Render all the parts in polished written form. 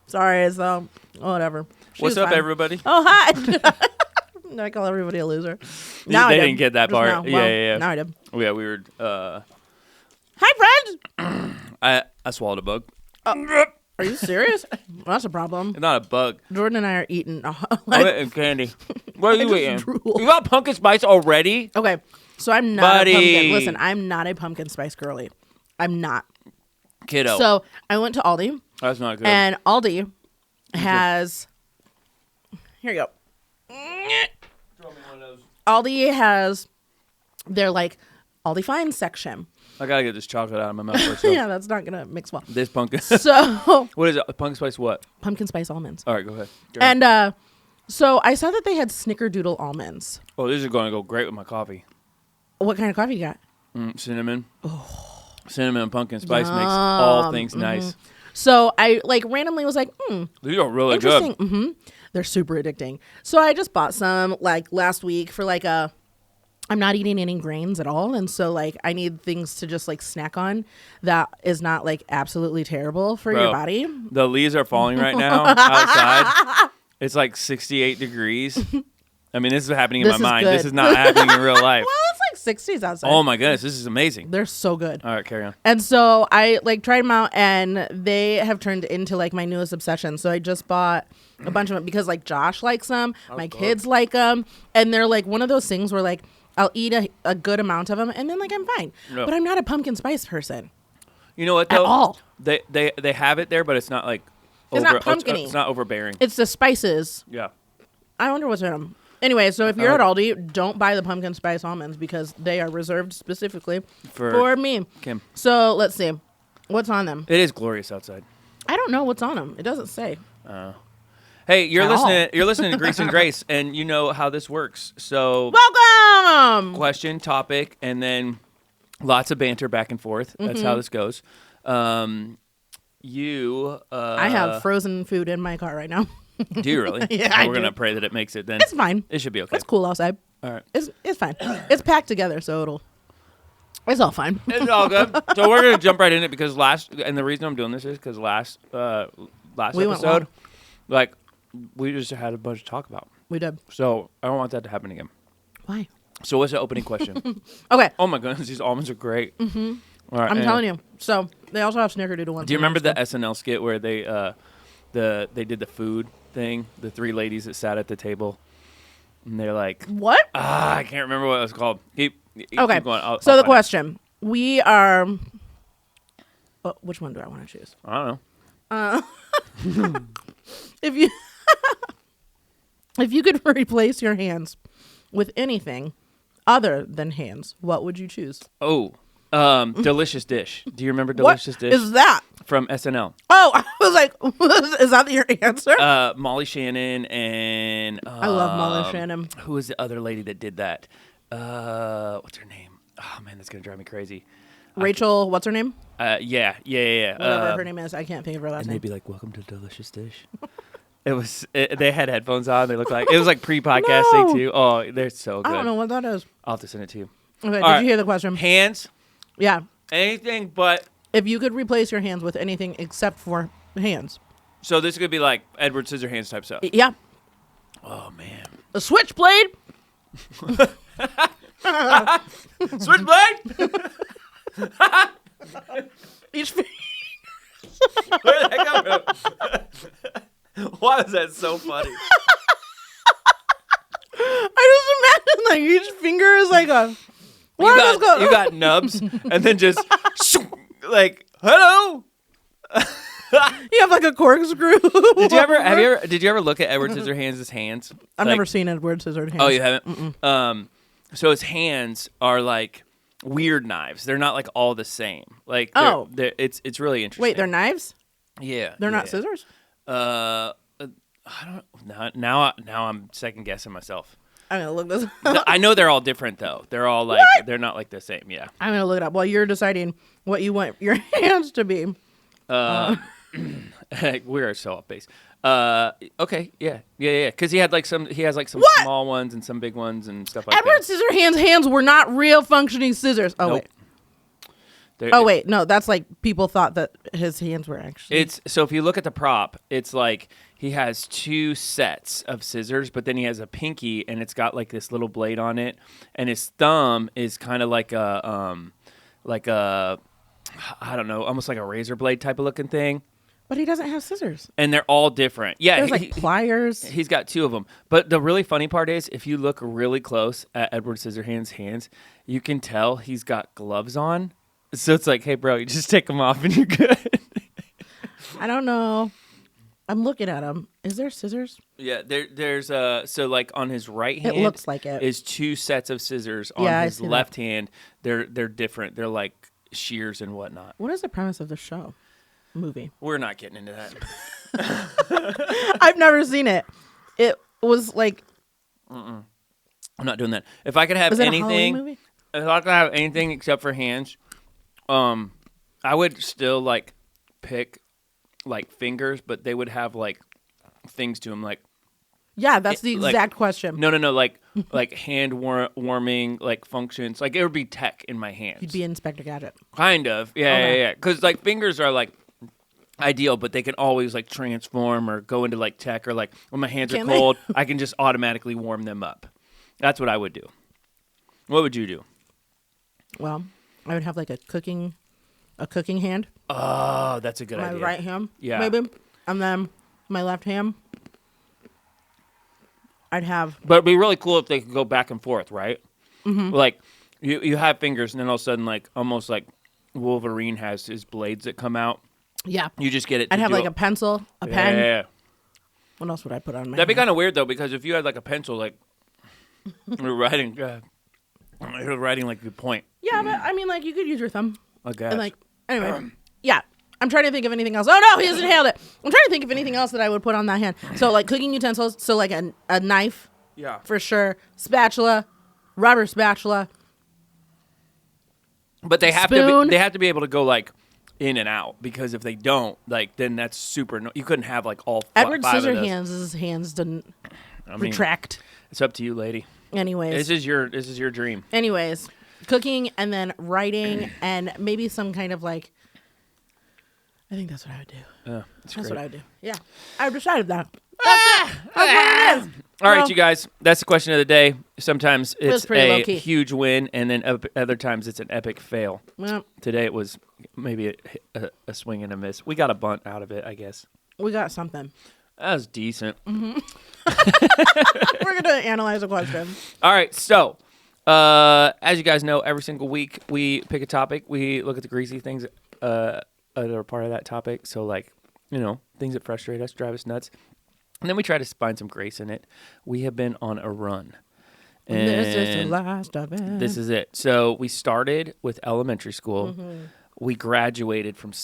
Sorry, so whatever. What's up, everybody? Oh, hi. I call everybody a loser. Now they I didn't get that Just part. now. Yeah, Well, yeah. Now I did. Yeah, we were. Hi, friends. I swallowed a bug. Are you serious? Well, that's a problem. Not a bug. Jordan and I are eating. I'm eating candy. What are you just eating? drooled. You got pumpkin spice already? Okay, so I'm not Buddy. a pumpkin. Listen, I'm not a pumpkin spice girly. I'm not. Kiddo. So I went to Aldi, That's not good. and Aldi has. Here you go. Throw me one of those. Aldi has their like Aldi Fine section. I gotta get this chocolate out of my mouth first. So. Yeah, that's not gonna mix well. This pumpkin. So What is it? Pumpkin spice what? pumpkin spice almonds. All right, go ahead. And so I saw that they had snickerdoodle almonds. Oh, this is going to go great with my coffee. What kind of coffee you got? Cinnamon. Oh. Cinnamon and pumpkin spice makes all things nice. So I like randomly was like, These are really interesting. good. They're super addicting. So I just bought some like last week for like I'm not eating any grains at all. And so like I need things to just like snack on that is not like absolutely terrible for your body. The leaves are falling right now outside. It's like 68 degrees. I mean, this is happening in my mind. Good. This is not happening in real life. Well, it's like 60s outside. Oh my goodness, this is amazing. They're so good. All right, carry on. And so I like tried them out and they have turned into like my newest obsession. So I just bought a bunch of them because like Josh likes them. My kids like them. And they're like one of those things where like I'll eat a good amount of them and then like I'm fine. No. But I'm not a pumpkin spice person. You know what though? At all. They have it there, but it's not like It's not pumpkin-y. It's not overbearing. It's the spices. Yeah. I wonder what's in them. Anyway, so if you're at Aldi, don't buy the pumpkin spice almonds because they are reserved specifically for me. Kim. So let's see. What's on them? It is glorious outside. I don't know what's on them. It doesn't say. Hey, you're At listening. all. You're listening to Grease and Grace, and you know how this works. So, Welcome! question, topic, and then lots of banter back and forth. That's how this goes. You. I have frozen food in my car right now. Do you really? Yeah, Well, I we're do. gonna pray that it makes it. Then It's fine. It should be okay. It's cool outside. All right. It's fine. It's packed together, so it's all fine. It's all good. So we're gonna jump right in it because and the reason I'm doing this is because last We went episode, long. like we just had a bunch to talk about. We did. So I don't want that to happen again. Why? So what's the opening question? Okay. Oh my goodness, these almonds are great. Mm-hmm. All right, I'm telling you. So they also have snickerdoodle ones. Do you remember the SNL skit where they did the food thing? The three ladies that sat at the table, and they're like, What? I can't remember what it was called. Keep Okay. Keep going. I'll So the find it. question. We are... which one do I want to choose? I don't know. If you... if you could replace your hands with anything other than hands, what would you choose? Oh, Delicious Dish. Do you remember What Delicious Dish is that? from SNL? Oh, I was like, is that your answer? Molly Shannon and I love Molly Shannon. Who was the other lady that did that? What's her name? Oh man, that's gonna drive me crazy. Rachel, what's her name? Yeah. Whatever her name is. I can't think of her last And name. they'd be like, "Welcome to Delicious Dish." They had headphones on. They looked like it was like pre-podcasting No. too. Oh, they're so good. I don't know what that is. I'll have to send it to you. Okay, did right. you hear the question? Hands, Yeah. anything but. If you could replace your hands with anything except for hands. So this could be like Edward Scissorhands type stuff. Yeah. Oh man. A switchblade? Switchblade. Each Where did that come from? Why is that so funny? I just imagine like each finger is like a... You got nubs, and then just like hello. You have like a corkscrew. Did you ever look at Edward Scissorhands' hands? I've Like- never seen Edward Scissorhands. Oh, you haven't? So his hands are like weird knives. They're not like all the same. Like it's really interesting. Wait, they're knives? yeah. They're not yeah. scissors? I don't now I'm second guessing myself. I'm gonna look this up. I know they're all different though. They're all like they're not like the same. Yeah. I'm gonna look it up while you're deciding what you want your hands to be. We are so off base. Okay, yeah. Because he has like some What? small ones and some big ones and stuff like Edward that. Scissorhands' hands were not real functioning scissors. Oh Nope. wait, Oh wait, no, that's like people thought that his hands were actually. It's so if you look at the prop, it's like he has 2 sets of scissors, but then he has a pinky and it's got like this little blade on it, and his thumb is kind of like a I don't know, almost like a razor blade type of looking thing. But he doesn't have scissors. And they're all different. Yeah, there's like pliers. He's got 2 of them. But the really funny part is, if you look really close at Edward Scissorhands' hands, you can tell he's got gloves on. So it's like, hey, bro, you just take them off and you're good. I don't know. I'm looking at him. Is there scissors? Yeah, there's so like on his right hand, it looks like it is 2 sets of scissors. On his left hand, they're different. They're like shears and whatnot. What is the premise of the show? Movie. We're not getting into that. I've never seen it. It was like. I'm not doing that. If I could have is it anything, a Halloween movie? If I could have anything except for hands, I would still like pick like fingers, but they would have like things to them, like. Yeah, that's the exact question. No, like hand warming like functions. Like it would be tech in my hands. You'd be Inspector Gadget. Kind of, yeah. Because like fingers are like ideal, but they can always like transform or go into like tech, or like when my hands are cold, I can just automatically warm them up. That's what I would do. What would you do? Well, I would have like a cooking hand. Oh, that's a good idea. My right hand, yeah, maybe, and then my left hand. I'd have, but it'd be really cool if they could go back and forth, right? Mm-hmm. Like you have fingers, and then all of a sudden, like almost like Wolverine has his blades that come out. Yeah, you just get it. I'd have like a pencil, a pen. Yeah. What else would I put on my? That'd be kind of weird though, because if you had like a pencil, like you're writing like the point. Yeah, but I mean, like you could use your thumb. I guess. And like anyway, yeah. I'm trying to think of anything else. Oh no, he hasn't nailed it. I'm trying to think of anything else that I would put on that hand. So like cooking utensils. So like a knife. Yeah. For sure. Spatula, rubber spatula. But they have to be able to go like in and out, because if they don't, like then that's super. You couldn't have like all. Edward 5 of those. Scissorhands' hands didn't retract. It's up to you, lady. Anyways, this is your dream. Anyways, cooking and then writing and maybe some kind of like. I think that's what I would do. That's what I would do. Yeah, I've decided that. That's what it is. All right, you guys. That's the question of the day. Sometimes it's a huge win, and then other times it's an epic fail. Well, today it was maybe a swing and a miss. We got a bunt out of it, I guess. We got something. That was decent. Mm-hmm. We're going to analyze a question. All right, so as you guys know, every single week we pick a topic. We look at the greasy things that are part of that topic. So, like, things that frustrate us, drive us nuts. And then we try to find some grace in it. We have been on a run. And this is the last of it. This is it. So we started with elementary school. Mm-hmm. We graduated from from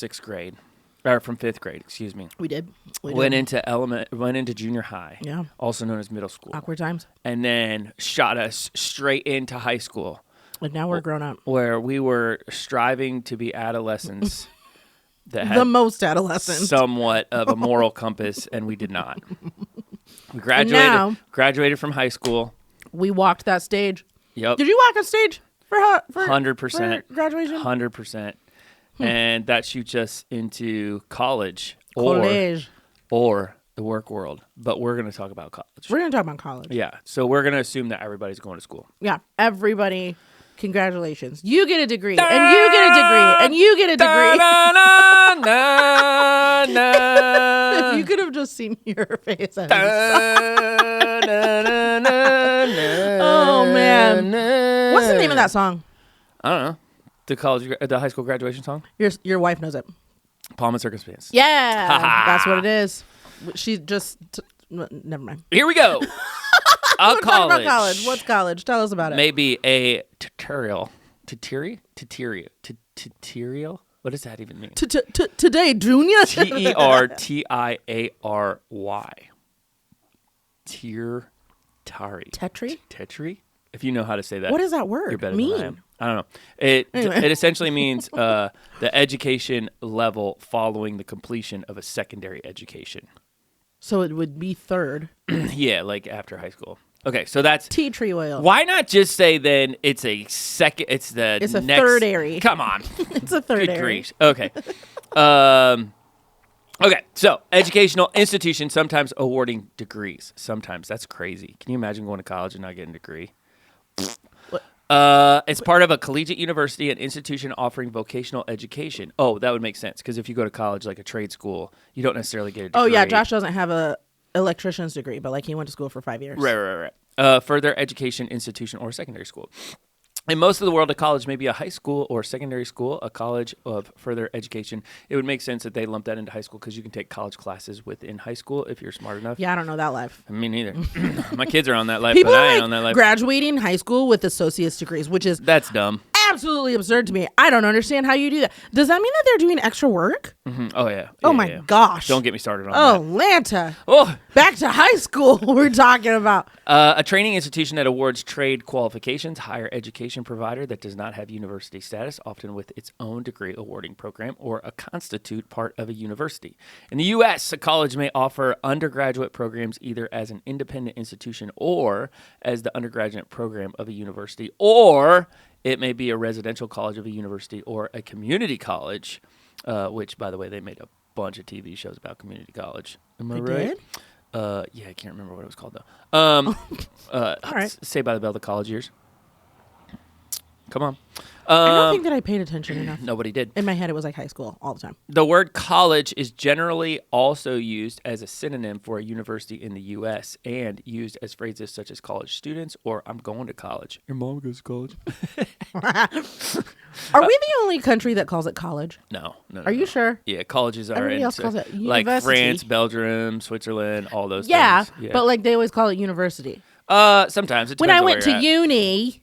5th grade, excuse me. We did. Went into junior high. Yeah. Also known as middle school. Awkward times. And then shot us straight into high school. And now we're grown up. Where we were striving to be adolescents. That had the most adolescent. Somewhat of a moral compass, and we did not. We graduated from high school. We walked that stage. Yep. Did you walk a stage for 100% graduation? 100%. And that shoots us into college or the work world. But we're going to talk about college. We're going to talk about college. Yeah. So we're going to assume that everybody's going to school. Yeah. Everybody. Congratulations. You get a degree. And you get a degree. And you get a degree. If you could have just seen your face. Oh, man. What's the name of that song? I don't know. The high school graduation song? Your wife knows it. Pomp and Circumstance. Yeah. That's what it is. She just... never mind. Here we go. Talk about college. What's college? Tell us about it. Maybe a tutorial. Tutorial? What does that even mean? Today, Junior. Tertiary. Tetri? If you know how to say that. What does that word you're better mean? Than I am. I don't know. It essentially means the education level following the completion of a secondary education. So it would be third. Yeah, like after high school. Okay, so that's tea tree oil. Why not just say then it's a second? It's the It's a next, third area. Come on, It's a third good area. grief. Okay, okay. So educational institutions sometimes awarding degrees. Sometimes that's crazy. Can you imagine going to college and not getting a degree? It's part of a collegiate university, an institution offering vocational education. Oh, that would make sense because if you go to college, like a trade school, you don't necessarily get a degree. Oh yeah, Josh doesn't have a electrician's degree, but like he went to school for 5 years. Right. Further education institution or secondary school. In most of the world, a college may be a high school or secondary school, a college of further education. It would make sense that they lump that into high school because you can take college classes within high school if you're smart enough. Yeah, I don't know that life. Me neither. My kids are on that life, People but I are ain't like on that life. graduating high school with associate's degrees, which is That's dumb. absolutely absurd to me. I don't understand how you do that. Does that mean that they're doing extra work? Mm-hmm. Oh, yeah. Oh, my gosh. Don't get me started on Oh, that. Lanta. Oh, Back to high school we're talking about. a training institution that awards trade qualifications, higher education provider that does not have university status, often with its own degree awarding program, or a constitute part of a university. In the U.S., a college may offer undergraduate programs either as an independent institution or as the undergraduate program of a university, or it may be a residential college of a university or a community college, which, by the way, they made a bunch of TV shows about community college. Am I They right? did? Yeah, I can't remember what it was called, though. All right. Saved by the Bell, the college years. Come on. I don't think that I paid attention enough. Nobody did. In my head, it was like high school all the time. The word college is generally also used as a synonym for a university in the U.S. and used as phrases such as college students or I'm going to college. Your mom goes to college. Are we the only country that calls it college? No. Are you sure? Yeah, colleges are Everybody in else calls it like university. France, Belgium, Switzerland, all those Yeah, things. but like they always call it university. Sometimes it When depends I on went where to you're at. uni,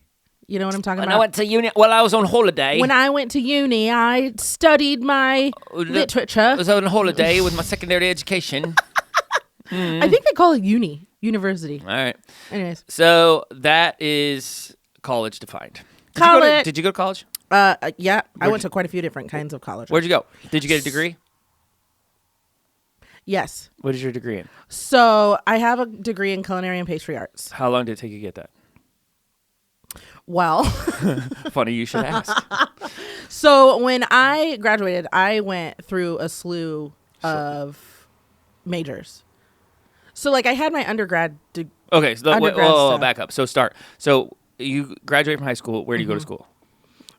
you know what I'm talking When about? I went to uni, well, I was on holiday. When I went to uni, I studied my literature. I was on holiday with my secondary education. I think they call it university. All right. Anyways, So that is college defined. Did you go to college? yeah, I went to quite a few different kinds of colleges. Where'd you go? Did you get a degree? Yes. What is your degree in? So I have a degree in culinary and pastry arts. How long did it take you to get that? Well, Funny you should ask. so when I graduated, I went through a slew of majors. So like I had my undergrad degree. Okay, so Undergrad stuff. back up. So start. So you graduate from high school. Where do you go to school?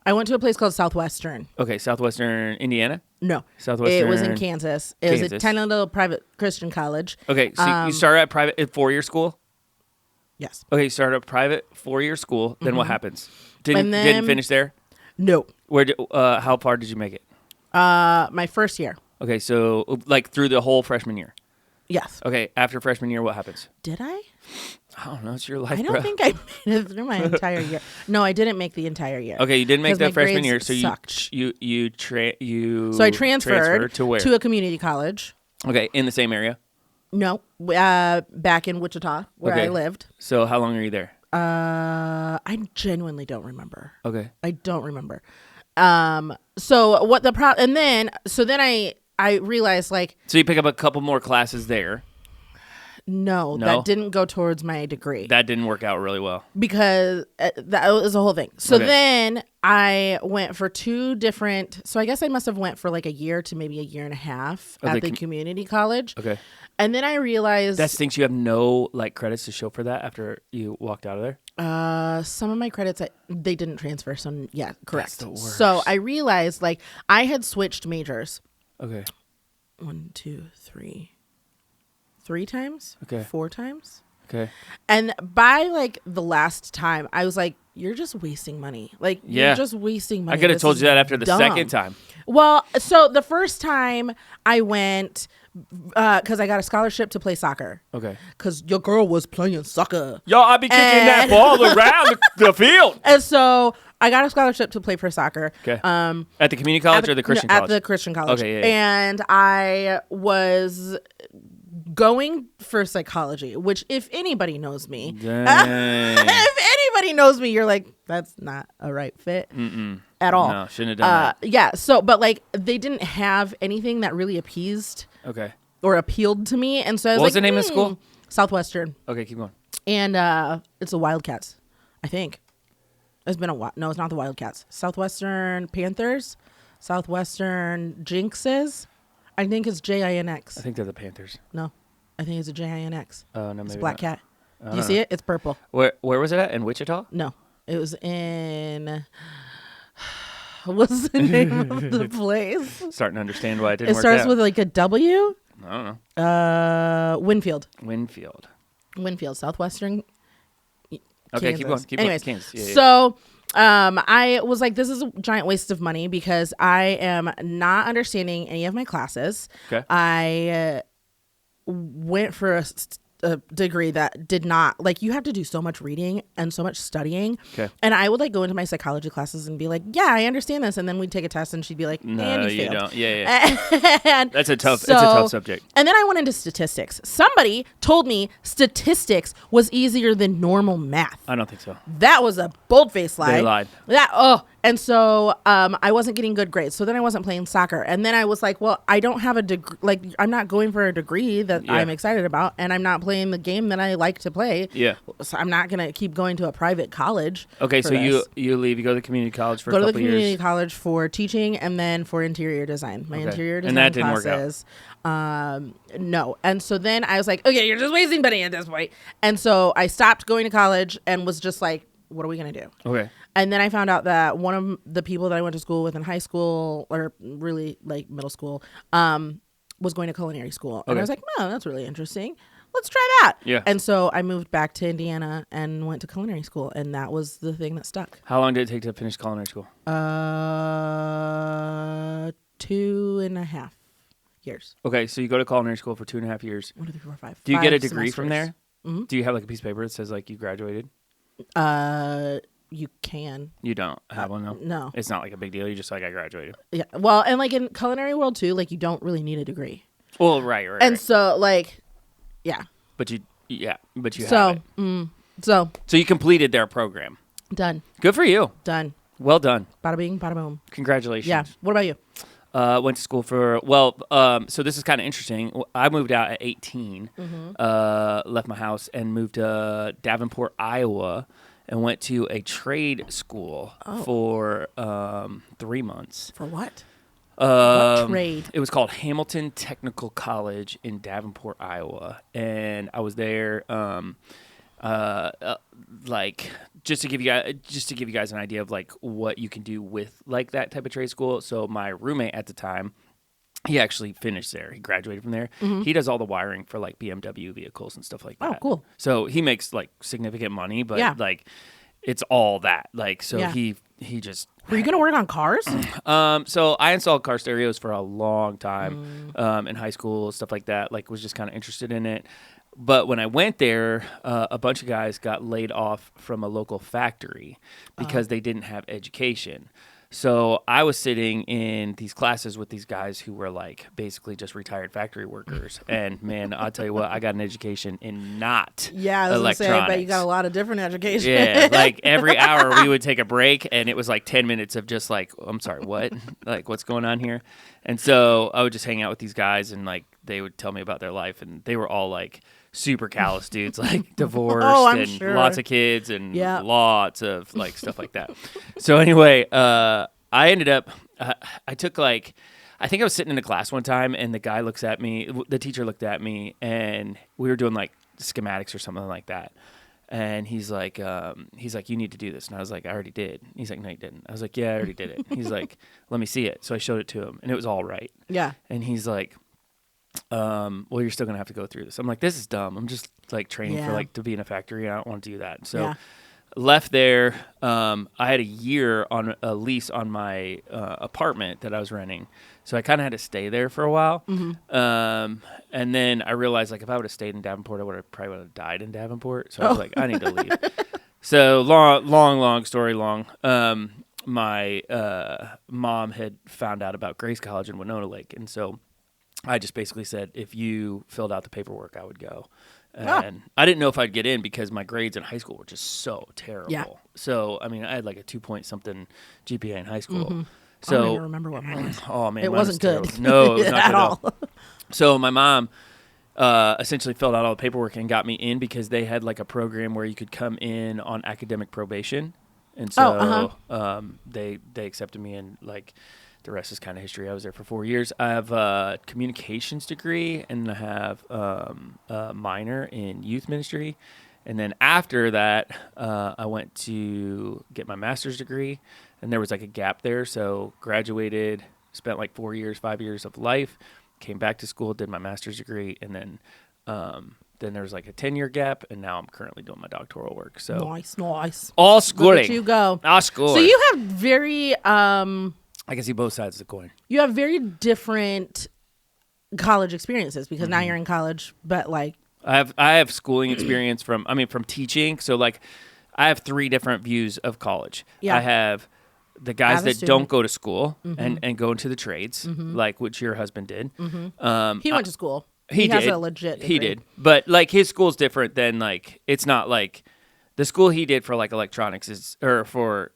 I went to a place called Southwestern. Okay, Southwestern Indiana. No, Southwestern. it was in Kansas. It was a Kansas. tiny little private Christian college. Okay, so you started at private 4-year school. Yes. Okay, you started a private 4-year school. Then what happens? Didn't And then- finish there. No. How far did you make it? My first year. Okay, so like through the whole freshman year. Yes. Okay, after freshman year, what happens? Did I? I don't know. It's your life, I bro. don't think I made it through my entire year. No, I didn't make the entire year. Okay, you didn't make 'Cause that my freshman grades year, so sucked. So I transferred to where? to a community college. Okay, in the same area. No, back in Wichita where Okay. I lived. So how long are you there? I genuinely don't remember. Okay. I don't remember. So what the and then I realized like So you pick up a couple more classes there. no, No? that didn't go towards my degree That didn't work out really well. because that was a whole thing. So Okay. then I went for 2 different. So I guess I must have went for like a year to maybe a year and a half Oh, at the the community college. Okay. And then I realized That stinks. You have no like credits to show for that after you walked out of there. some of my credits they didn't transfer. So yeah, correct. the worst. So I realized like I had switched majors. Okay. 1, 2, 3 times. Okay. 4 times. Okay. And by like the last time, I was like, "You're just wasting money. Like Yeah. you're just wasting money." I could have This told is you that after the dumb." second time. Well, so the first time I went because I got a scholarship to play soccer. Okay. Because your girl was playing soccer. Yo, I be kicking that And- ball around the field. And so I got a scholarship to play for soccer. Okay. At the community college or the Christian At college? the Christian college. Okay, yeah. And I was going for psychology, which if anybody knows me, Dang. if anybody knows me, you're like, that's not a right fit at all. No, shouldn't have done that. Yeah. So, but like they didn't have anything that really appeased Okay. or appealed to me. And so I was What was like, the name of the school? Southwestern. Okay, keep going. And it's the Wildcats, I think. It's been a while. No, it's not the Wildcats. Southwestern Panthers, Southwestern Jinxes. I think it's JINX. I think they're the Panthers. No, I think it's a JINX. Oh, no, maybe It's a black not. cat. Do you see it? It's purple. Where was it at? In Wichita? No, it was in. What's the name of the place? Starting to understand why it didn't work out. It starts with like a W. I don't know. Winfield, Okay, Southwestern. Kansas. keep going. Anyways, Kansas. Yeah. So I was like, this is a giant waste of money because I am not understanding any of my classes. Okay. I went for a degree that did not, like, you have to do so much reading and so much studying. Okay. And I would like go into my psychology classes and be like, yeah, I understand this. And then we'd take a test and she'd be like, No, and you failed. don't. Yeah. And It's a tough subject. And then I went into statistics. Somebody told me statistics was easier than normal math. I don't think so. That was a bold-faced lie. They lied. And so I wasn't getting good grades. So then I wasn't playing soccer. And then I was like, well, I don't have a degree. Like, I'm not going for a degree that I'm excited about. And I'm not playing the game that I like to play. Yeah. So I'm not going to keep going to a private college. Okay, so you leave. You go to the community college for a couple years. Go to the community college for teaching and then for interior design. My interior design and that didn't classes. Work out. No. And so then I was like, okay, you're just wasting money at this point. And so I stopped going to college and was just like, what are we going to do? Okay. And then I found out that one of the people that I went to school with in high school, or really like middle school, was going to culinary school. Okay. And I was like, oh, that's really interesting. Let's try that. Yeah. And so I moved back to Indiana and went to culinary school. And that was the thing that stuck. How long did it take to finish culinary school? 2.5 years. Okay, so you go to culinary school for 2.5 years. 1, 2, 3, 4, 5. Do you get a degree from there? Mm-hmm. Do you have like a piece of paper that says like you graduated? You can. You don't have one though? No. It's not like a big deal. You just like, I graduated. Yeah. Well, and like in culinary world too, like you don't really need a degree. Well, right. And so like, yeah. But you have it. So you completed their program. Done. Good for you. Done. Well done. Bada bing, bada boom. Congratulations. Yeah. What about you? Went to school for, so this is kind of interesting. I moved out at 18, left my house and moved to Davenport, Iowa, and went to a trade school for 3 months. For what? What trade? It was called Hamilton Technical College in Davenport, Iowa. And I was there, like, just to give you guys an idea of like what you can do with like that type of trade school. So my roommate at the time, he actually finished there. He graduated from there. Mm-hmm. He does all the wiring for like BMW vehicles and stuff like that. Oh, cool. So he makes like significant money, but like it's all that. Like, so he just. Were you going to work on cars? So I installed car stereos for a long time in high school, stuff like that. Like, was just kind of interested in it. But when I went there, a bunch of guys got laid off from a local factory because they didn't have education. So I was sitting in these classes with these guys who were like basically just retired factory workers. And man, I'll tell you what, I got an education in not electronics. I was going to say, I bet you got a lot of different education. Yeah, like every hour we would take a break and it was like 10 minutes of just like, I'm sorry, what? Like, what's going on here? And so I would just hang out with these guys and like they would tell me about their life and they were all like super callous dudes, like divorced and lots of kids and lots of like stuff like that. So anyway, I ended up, I took like, I think I was sitting in a class one time and the guy looks at me, the teacher looked at me and we were doing like schematics or something like that. And he's like, you need to do this. And I was like, I already did. He's like, no, you didn't. I was like, yeah, I already did it. He's like, let me see it. So I showed it to him and it was all right. Yeah. And he's like, well, you're still gonna have to go through this. I'm like, this is dumb. I'm just like training for like to be in a factory. I don't want to do that. So left there. I had a year on a lease on my apartment that I was renting. So I kind of had to stay there for a while. Mm-hmm. And then I realized like if I would have stayed in Davenport, I probably would have died in Davenport. So I was like, I need to leave. So long story long. My mom had found out about Grace College in Winona Lake, and so I just basically said, if you filled out the paperwork, I would go. And I didn't know if I'd get in because my grades in high school were just so terrible. Yeah. So, I mean, I had like a 2-point-something GPA in high school. Mm-hmm. So, I don't even remember what mine was. Oh, man. It wasn't good. No, it was not at all. So my mom essentially filled out all the paperwork and got me in because they had like a program where you could come in on academic probation. And so they accepted me, and like the rest is kind of history. I was there for 4 years. I have a communications degree, and I have a minor in youth ministry. And then after that, I went to get my master's degree, and there was like a gap there. So graduated, spent like 4 years, 5 years of life, came back to school, did my master's degree, and then there was like a 10-year gap, and now I'm currently doing my doctoral work. So nice. All schooling. Look at you go. All schooling. So you have very I can see both sides of the coin. You have very different college experiences because now you're in college, but like I have schooling experience from teaching. So like I have 3 different views of college. Yeah. I have the guys that student. don't go to school and go into the trades, like which your husband did. He went to school. He has did. a legit degree. He did. But like his school's different than like it's not like the school he did for like electronics is or for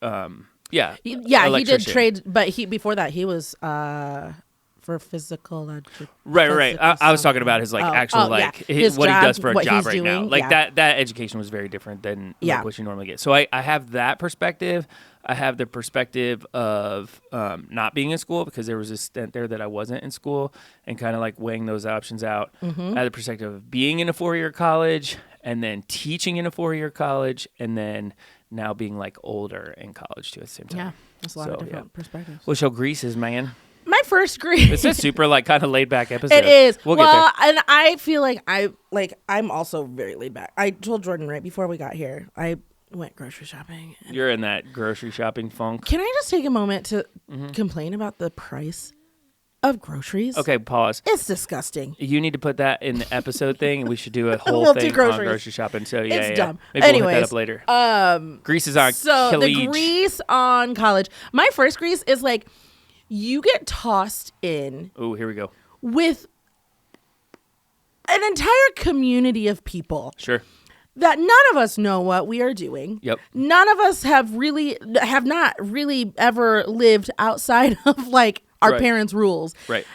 He did trade, but before that he was for physical education. Right. I was talking about his like actual what he does for a job right now. Like that education was very different than like, what you normally get. So I have that perspective. I have the perspective of not being in school because there was a stint there that I wasn't in school and kind of like weighing those options out. I had the perspective of being in a 4-year college and then teaching in a 4-year college and then now being like older in college too at the same time. Yeah, there's a lot of different perspectives. Well, show Grease is, man. My first Grease. It's a super like kind of laid back episode. It is. We'll get there. And I feel like I'm also very laid back. I told Jordan right before we got here, I went grocery shopping. You're in that grocery shopping funk. Can I just take a moment to complain about the price of groceries? Okay, pause. It's disgusting. You need to put that in the episode thing, and we should do a whole thing on grocery shopping. So it's dumb. Maybe we'll hit that up later. Grease is on college. The Grease on college. My first Grease is like you get tossed in. Oh, here we go. With an entire community of people. Sure. That none of us know what we are doing. Yep. None of us have not really ever lived outside of like our parents' rules. Right.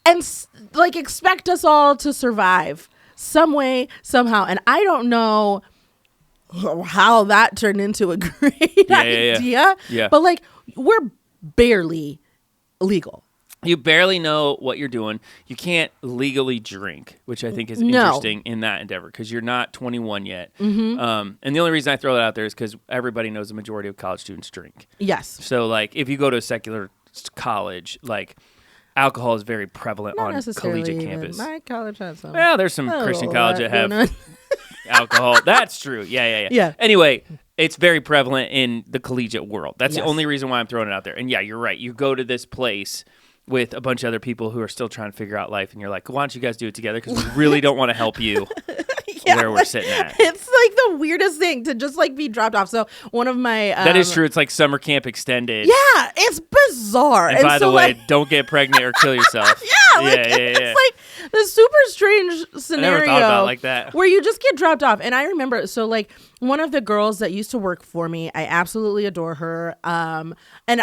And like expect us all to survive some way, somehow. And I don't know how that turned into a great idea. Yeah. But like we're barely legal. You barely know what you're doing. You can't legally drink, which I think is interesting in that endeavor because you're not 21 yet. And the only reason I throw that out there is because everybody knows the majority of college students drink. Yes. So, like, if you go to a secular college, like, alcohol is very prevalent on collegiate campus. My college has some. Well, there's some Christian colleges that have alcohol. That's true. Yeah. Anyway, it's very prevalent in the collegiate world. That's the only reason why I'm throwing it out there. And yeah, you're right. You go to this place with a bunch of other people who are still trying to figure out life, and you're like, why don't you guys do it together? Because we really don't want to help you where we're sitting at. It's like the weirdest thing to just like be dropped off. So one of my... that is true. It's like summer camp extended. Yeah, it's bizarre. And by the way, don't get pregnant or kill yourself. It's like the super strange scenario. I never thought about it like that. Where you just get dropped off. And I remember, so like one of the girls that used to work for me, I absolutely adore her. And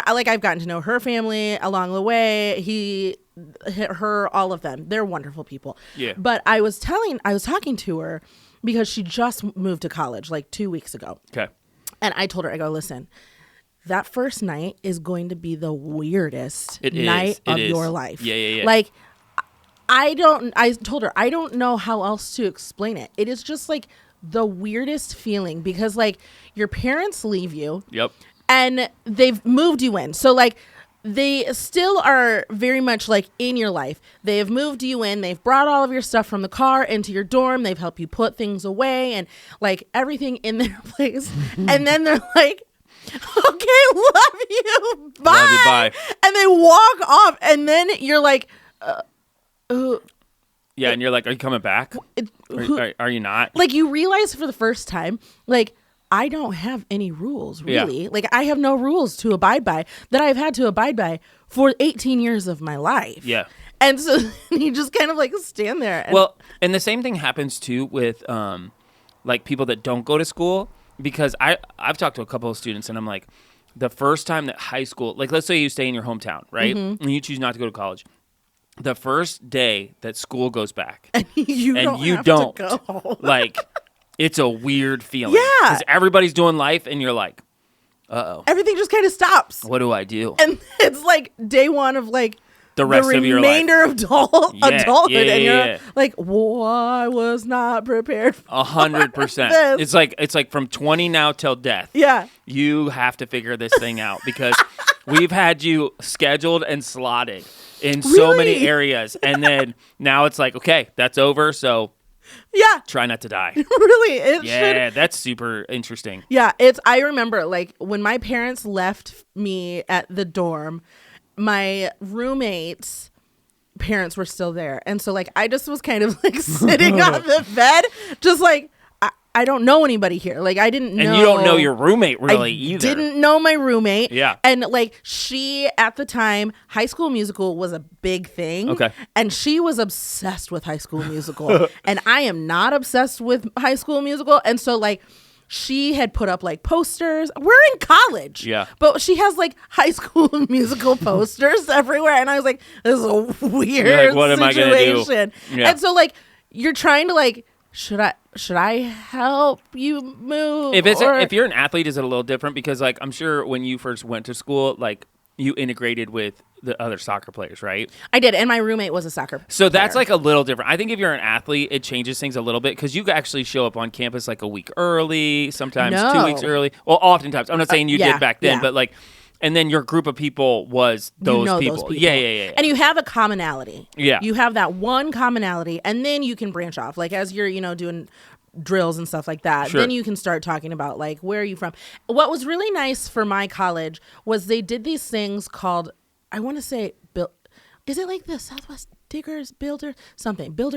I've gotten to know her family along the way. Her, all of them. They're wonderful people. Yeah. But I was talking to her because she just moved to college like 2 weeks ago. Okay. And I told her, I go, listen, that first night is going to be the weirdest night of your life. Yeah. Like, I told her, I don't know how else to explain it. It is just like the weirdest feeling because like your parents leave you. Yep. And they've moved you in. So like they still are very much like in your life. They have moved you in. They've brought all of your stuff from the car into your dorm. They've helped you put things away and like everything in their place. And then they're like, okay, love you. Bye. Love you, bye. And they walk off. And then you're like, yeah, and you're like, are you coming back? Are you not? Like you realize for the first time, like, I don't have any rules, really. Yeah. Like, I have no rules to abide by that I've had to abide by for 18 years of my life. Yeah. And so you just kind of, like, stand there. And the same thing happens, too, with, like, people that don't go to school. Because I've talked to a couple of students, and I'm like, the first time that high school... Like, let's say you stay in your hometown, right? And you choose not to go to college. the first day that school goes back, and you don't, don't have to go. like, it's a weird feeling. Yeah. Because everybody's doing life, and you're like, uh-oh. Everything just kind of stops. What do I do? And it's like day one of like the rest of your life. Remainder of adulthood. And you're like, whoa, I was not prepared for 100%. this. It's like from 20 now till death. Yeah. You have to figure this thing out because we've had you scheduled and slotted in so many areas. And then now it's like, okay, that's over. So yeah, try not to die. Really? That's super interesting. Yeah, I remember like when my parents left me at the dorm, my roommates' parents were still there. And so like I just was kind of like sitting on the bed, just like I don't know anybody here. Like I didn't know. And you don't know your roommate really either. Didn't know my roommate. Yeah. And like she at the time, High School Musical was a big thing. Okay. And she was obsessed with High School Musical. And I am not obsessed with High School Musical. And so like she had put up like posters. We're in college. Yeah. But she has like High School Musical posters everywhere. And I was like, this is a weird what am I gonna do? Yeah. And so like you're trying to like, should I help you move? If you're an athlete, is it a little different? Because like I'm sure when you first went to school, like you integrated with the other soccer players, right? I did, and my roommate was a soccer player. So that's like a little different. I think if you're an athlete, it changes things a little bit because you actually show up on campus like a week early, sometimes 2 weeks early. Well, oftentimes. I'm not saying you did back then, but like, and then your group of people was those people. Yeah. And you have a commonality. Yeah. You have that one commonality, and then you can branch off. Like as you're, doing drills and stuff like that, then you can start talking about like, where are you from? What was really nice for my college was they did these things called, I want to say, is it like the Southwest Diggers, Builder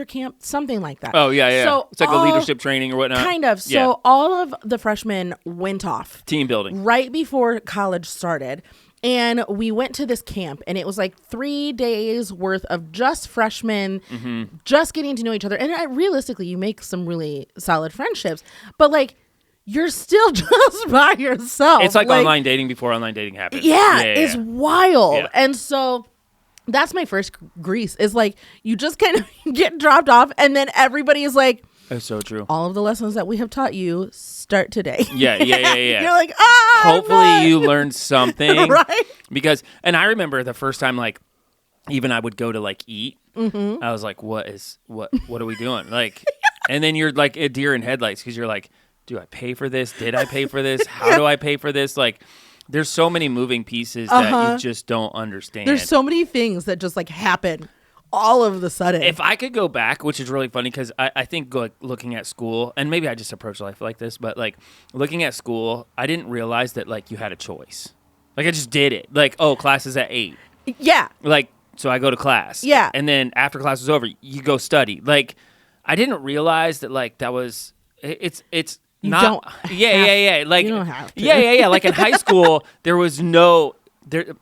Camp, something like that. Oh, yeah. So it's like a leadership training or whatnot. Kind of. So all of the freshmen went off. Team building. Right before college started. And we went to this camp, and it was like 3 days worth of just freshmen, just getting to know each other. And realistically, you make some really solid friendships. But like, you're still just by yourself. It's like online dating before online dating happened. Yeah, it's wild. Yeah. And so that's my first Grease is like, you just kind of get dropped off, and then everybody is like, that's so true. all of the lessons that we have taught you start today. Yeah. You're like, hopefully you learned something. Right? Because, and I remember the first time, like, even I would go to like eat. I was like, what are we doing? Like, and then you're like a deer in headlights because you're like, do I pay for this? Did I pay for this? How do I pay for this? Like, there's so many moving pieces that you just don't understand. There's so many things that just like happen all of the sudden. If I could go back, which is really funny because I think like looking at school, and maybe I just approach life like this, but like looking at school, I didn't realize that like you had a choice. Like I just did it. Like, oh, class is at 8. Yeah. Like, so I go to class. Yeah. And then after class is over, you go study. Like, I didn't realize that like that was it's You not. don't Yeah. Like, you don't have to. Yeah. Like in high school, there was no there.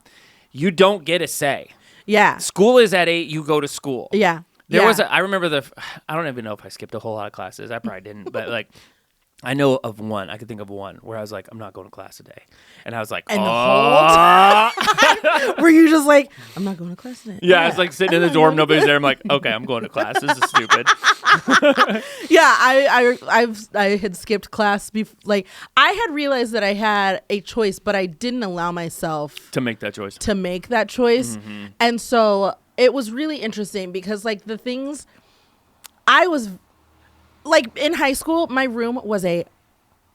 You don't get a say. Yeah. School is at 8. You go to school. Yeah. There was I remember I don't even know if I skipped a whole lot of classes. I probably didn't, but like I know of one. I could think of one where I was like, I'm not going to class today, and I was like, and the whole time, were you just like, I'm not going to class today? Yeah, I was like sitting in the dorm, nobody's there. I'm like, okay, I'm going to class. This is stupid. Yeah, I had skipped class. Like I had realized that I had a choice, but I didn't allow myself to make that choice. And so it was really interesting because like the things I was like in high school, my room was a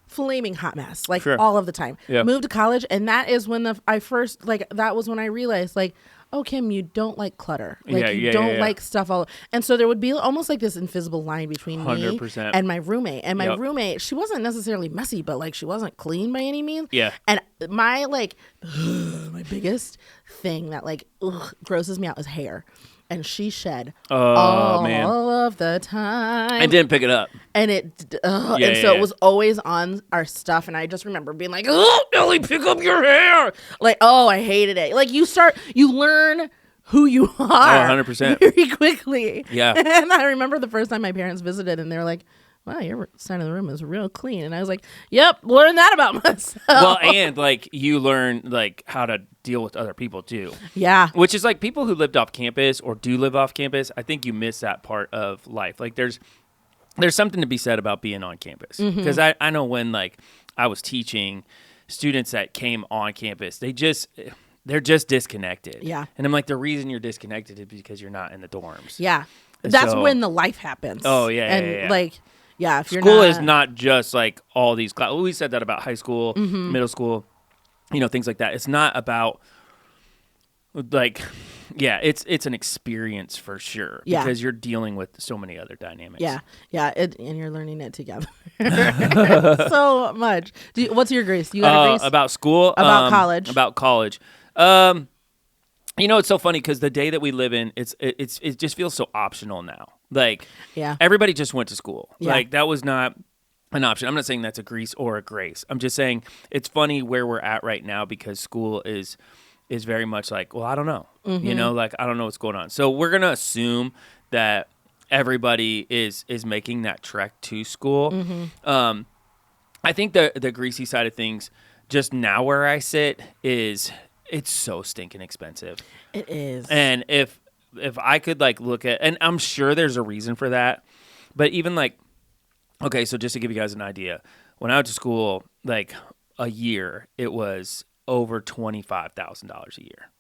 flaming hot mess, like all of the time. Yeah. Moved to college, and that is when that was when I realized like, oh, Kim, you don't like clutter. Like you don't like stuff all. And so there would be almost like this invisible line between 100%. me and my roommate. And my roommate, she wasn't necessarily messy, but like she wasn't clean by any means. Yeah. And my like my biggest thing that like grosses me out is hair. And she shed all of the time. And didn't pick it up. And it was always on our stuff. And I just remember being like, oh, Billy, pick up your hair. Like, oh, I hated it. Like you learn who you are 100%. very quickly. Yeah. And I remember the first time my parents visited and they were like, wow, your side of the room is real clean. And I was like, yep, learn that about myself. Well, and like you learn like how to deal with other people too. Yeah. Which is like people who lived off campus or do live off campus, I think you miss that part of life. Like there's something to be said about being on campus. Because I know when like I was teaching students that came on campus, they're just disconnected. Yeah. And I'm like, the reason you're disconnected is because you're not in the dorms. Yeah. And That's so- when the life happens. Oh, yeah, And yeah. like, yeah, if you're School not, is not just like all these classes. We said that about high school, middle school, things like that. It's not about like, yeah, it's an experience for sure. Yeah. Because you're dealing with so many other dynamics. Yeah. Yeah. And you're learning it together so much. What's your grace? You got a grace? About school? About college. About college. It's so funny because the day that we live in, it just feels so optional now. Like, Yeah. everybody just went to school. Yeah. Like, that was not an option. I'm not saying that's a grease or a grace. I'm just saying it's funny where we're at right now because school is very much like, well, I don't know. Like, I don't know what's going on. So we're going to assume that everybody is making that trek to school. I think the greasy side of things, just now where I sit, is it's so stinking expensive. It is. And if I could like look at, and I'm sure there's a reason for that, but even like, okay, so just to give you guys an idea, when I went to school, like a year, it was over $25,000 a year.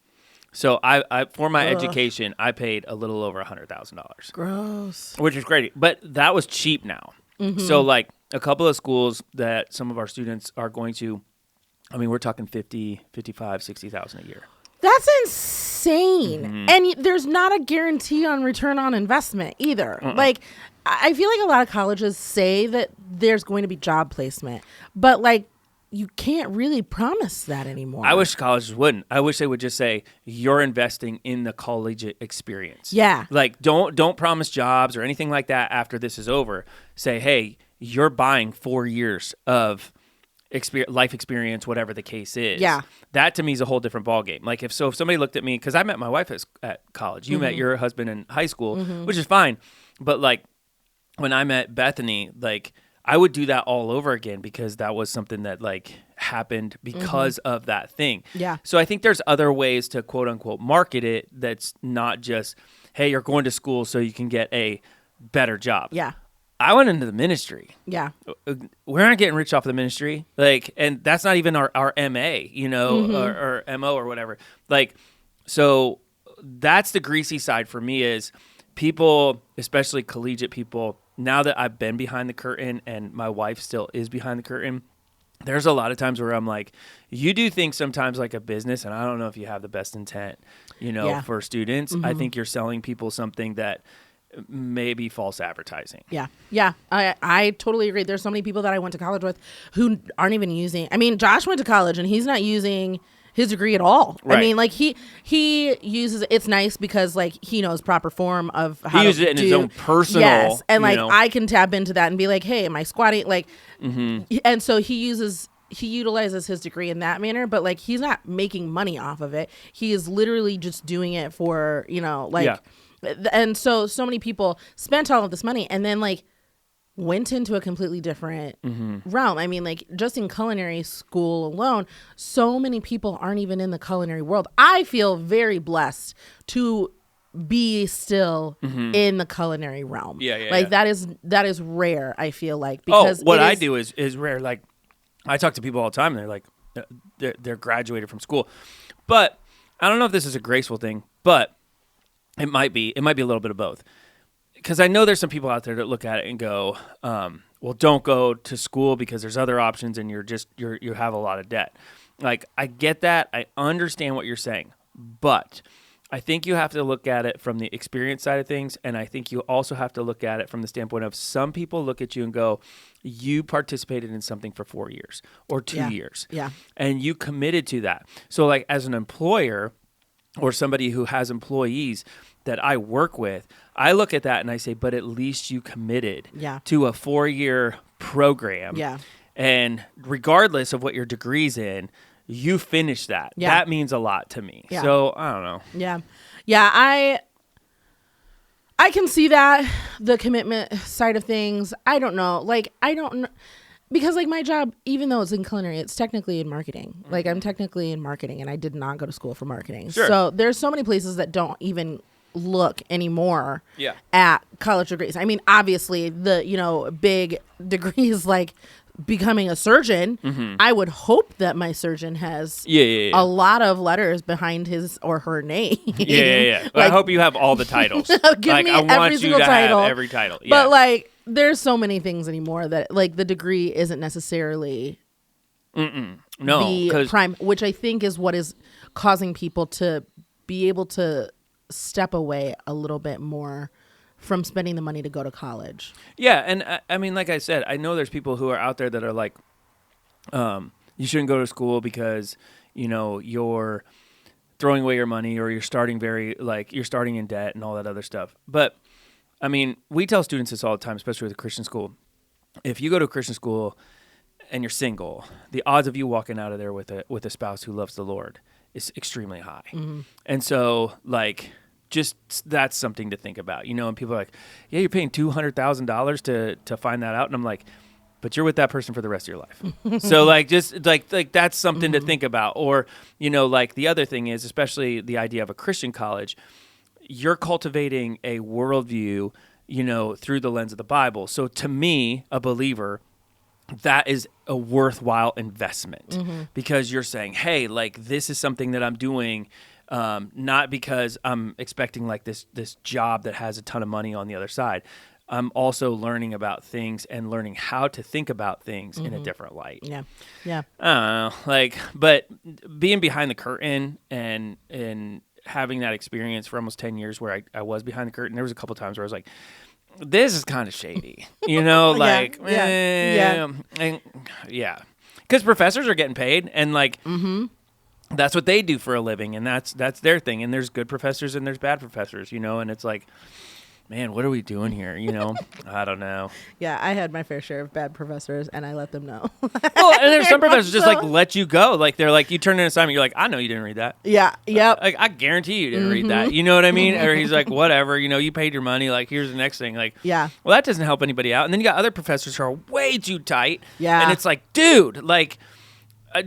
So I for my education, I paid a little over $100,000. Gross. Which is great, but that was cheap now. So like a couple of schools that some of our students are going to, I mean, we're talking 50, 55, 60,000 a year. That's insane. And there's not a guarantee on return on investment either. Like, I feel like a lot of colleges say that there's going to be job placement, but like, you can't really promise that anymore. I wish colleges wouldn't. I wish they would just say, you're investing in the collegiate experience. Yeah. Like, don't promise jobs or anything like that after this is over. Say, hey, you're buying 4 years of life experience, whatever the case is. Yeah. That to me is a whole different ballgame. Like if somebody looked at me, because I met my wife at college. You met your husband in high school, which is fine. But like when I met Bethany, like I would do that all over again because that was something that like happened because of that thing. Yeah. So I think there's other ways to quote unquote market it that's not just, hey, you're going to school so you can get a better job. Yeah. I went into the ministry. Yeah. We're not getting rich off the ministry. Like, and that's not even our MA, or MO or whatever. Like, so that's the greasy side for me is people, especially collegiate people, now that I've been behind the curtain and my wife still is behind the curtain, there's a lot of times where I'm like, you do things sometimes like a business, and I don't know if you have the best intent, for students. I think you're selling people something that maybe false advertising. Yeah. Yeah. I totally agree. There's so many people that I went to college with who aren't even using, I mean, Josh went to college and he's not using his degree at all. Right. I mean, like he uses, it's nice because like he knows proper form of how he uses it in his own personal. Yes. And like I can tap into that and be like, hey, am I squatting? Like, and so he utilizes his degree in that manner, but like he's not making money off of it. He is literally just doing it for, and so many people spent all of this money and then like went into a completely different realm. I mean, like just in culinary school alone, so many people aren't even in the culinary world. I feel very blessed to be still in the culinary realm. Like that is rare, I feel like, because what I do is rare. Like I talk to people all the time and they're like they're graduated from school. But I don't know if this is a graceful thing, but it might be a little bit of both. Because I know there's some people out there that look at it and go, well, don't go to school because there's other options and you have a lot of debt. Like, I get that. I understand what you're saying. But I think you have to look at it from the experience side of things. And I think you also have to look at it from the standpoint of some people look at you and go, you participated in something for 4 years or 2 years. Yeah. And you committed to that. So, like, as an employer or somebody who has employees that I work with, I look at that and I say, but at least you committed to a 4-year program. Yeah. And regardless of what your degree's in, you finished that. Yeah. That means a lot to me. Yeah. So I don't know. Yeah. Yeah. I can see that, the commitment side of things. I don't know. Like, I don't know. because like my job, even though it's in culinary, it's technically in marketing. Like I'm technically in marketing, and I did not go to school for marketing. Sure. So there's so many places that don't even look anymore Yeah. at college degrees. I mean, obviously the big degrees like becoming a surgeon. I would hope that my surgeon has a lot of letters behind his or her name. Yeah. Like, I hope you have all the titles. give like me I every want you single to title. have every title. Yeah. But like there's so many things anymore that like the degree isn't necessarily no, the prime, which I think is what is causing people to be able to step away a little bit more from spending the money to go to college. Yeah, and I mean, like I said, I know there's people who are out there that are like, you shouldn't go to school because, you're throwing away your money or you're starting you're starting in debt and all that other stuff. But, I mean, we tell students this all the time, especially with a Christian school. If you go to a Christian school and you're single, the odds of you walking out of there with a spouse who loves the Lord is extremely high. And so, like, just that's something to think about, and people are like, yeah, you're paying $200,000 to find that out. And I'm like, but you're with that person for the rest of your life. So like, just like that's something to think about. Or, like the other thing is, especially the idea of a Christian college, you're cultivating a worldview, through the lens of the Bible. So to me, a believer, that is a worthwhile investment because you're saying, hey, like this is something that I'm doing not because I'm expecting like this job that has a ton of money on the other side. I'm also learning about things and learning how to think about things in a different light. Yeah. I don't know, but being behind the curtain and having that experience for almost 10 years where I was behind the curtain, there was a couple times where I was like, this is kind of shady, like, because professors are getting paid and like, that's what they do for a living, and that's their thing. And there's good professors and there's bad professors, and it's like, man, what are we doing here? I don't know. Yeah, I had my fair share of bad professors, and I let them know. Well, and there's some professors just like let you go. Like they're like, you turn in an assignment, you're like, I know you didn't read that. Yeah, yep. Like I guarantee you didn't read that. You know what I mean? Or he's like, whatever. You paid your money. Like here's the next thing. Like, yeah. Well, that doesn't help anybody out. And then you got other professors who are way too tight. Yeah. And it's like, dude, like.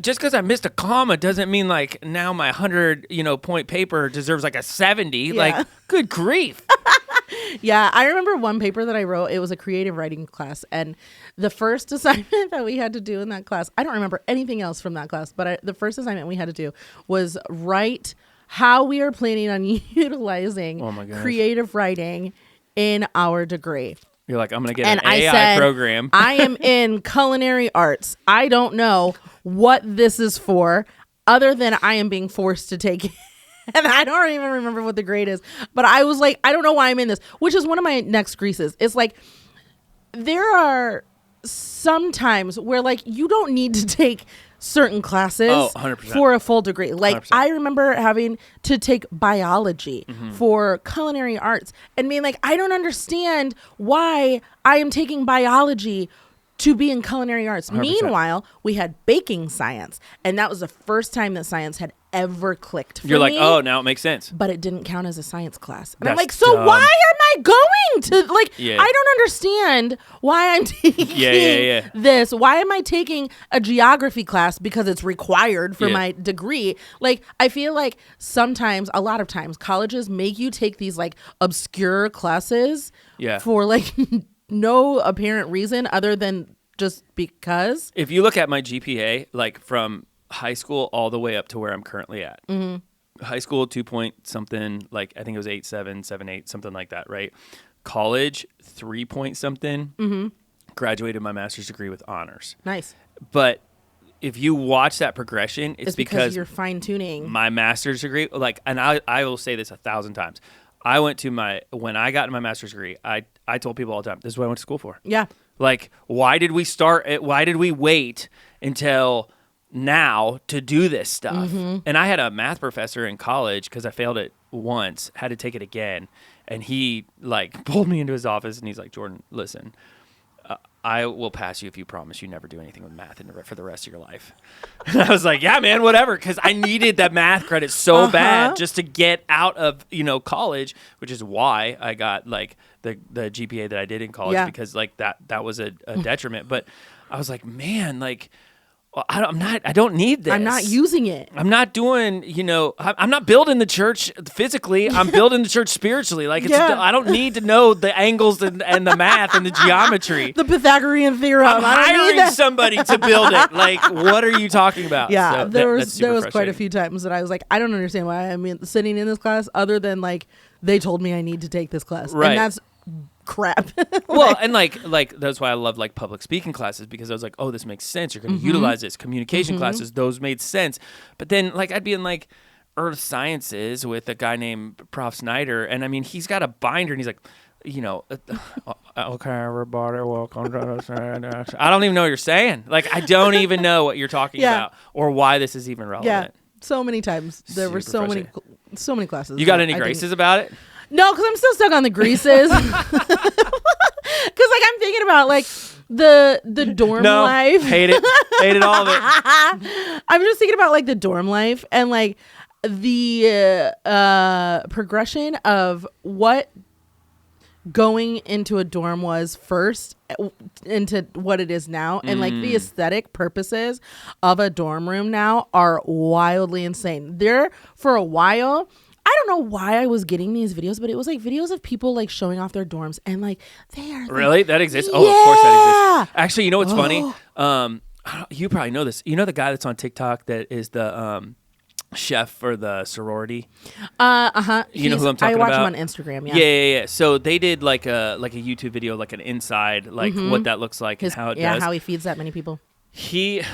Just because I missed a comma doesn't mean like now my 100 point paper deserves like a 70. Yeah. Like, good grief. Yeah, I remember one paper that I wrote. It was a creative writing class, and the first assignment that we had to do in that class, I don't remember anything else from that class, but the first assignment we had to do was write how we are planning on utilizing creative writing in our degree. You're like, I'm going to get an AI program. I am in culinary arts. I don't know what this is for other than I am being forced to take it. And I don't even remember what the grade is. But I was like, I don't know why I'm in this, which is one of my next greases. It's like, there are some times where like you don't need to take certain classes 100%. For a full degree. Like 100%. I remember having to take biology for culinary arts and being like, I don't understand why I am taking biology to be in culinary arts. 100%. Meanwhile, we had baking science, and that was the first time that science had ever clicked for You're like, me, oh, now it makes sense. but it didn't count as a science class. And That's I'm like, so dumb. why am I going to, like, Yeah. I don't understand why I'm taking this. Why am I taking a geography class because it's required for my degree? Like, I feel like sometimes, a lot of times, colleges make you take these, like, obscure classes for, like, no apparent reason other than just because. If you look at my GPA, like, from high school all the way up to where I'm currently at. High school 2 point something, like I think it was 8.7, 7.8, something like that, right? College 3 point something. Graduated my master's degree with honors. Nice. But if you watch that progression, it's because you're fine tuning my master's degree. Like, and I will say this 1,000 times. I went to when I got my master's degree, I told people all the time, this is what I went to school for. Yeah. Like, why did we wait until now to do this stuff? And I had a math professor in college, because I failed it once, had to take it again, and he like pulled me into his office and he's like, Jordan, listen, I will pass you if you promise you never do anything with math for the rest of your life. And I was like, yeah, man, whatever, because I needed that math credit so bad just to get out of college, which is why I got like the GPA that I did in college, because like that was a detriment. But I was like, man, like, well, I don't need this. I'm not using it. I'm not doing, I'm not building the church physically. I'm building the church spiritually. Like, I don't need to know the angles and the math and the geometry. The Pythagorean theorem. I'm hiring somebody to build it. Like, what are you talking about? Yeah, So there was quite a few times that I was like, I don't understand why I'm sitting in this class other than like they told me I need to take this class. Right. And that's crap. Well, and like that's why I love like public speaking classes, because I was like, oh, this makes sense. You're going to utilize this. Communication classes, those made sense. But then like I'd be in like earth sciences with a guy named Prof. Snyder, and I mean he's got a binder and he's like, okay, everybody, welcome to I don't even know what you're saying. Like I don't even know what you're talking about or why this is even relevant. Yeah, so many times there were so many classes. You got any graces about it? No, because I'm still stuck on the greases. Because like I'm thinking about like the dorm life. Hated all of it. I'm just thinking about like the dorm life and like the progression of what going into a dorm was first into what it is now, and like the aesthetic purposes of a dorm room now are wildly insane. There for a while, I don't know why I was getting these videos, but it was like videos of people like showing off their dorms and like they are really that exists. Oh, of course that exists. Actually, you know what's funny? You probably know this. You know the guy that's on TikTok that is the chef for the sorority. You know who I'm talking about? I watch him on Instagram. Yeah. So they did like a YouTube video, like an inside, like what that looks like and how it does. Yeah, how he feeds that many people.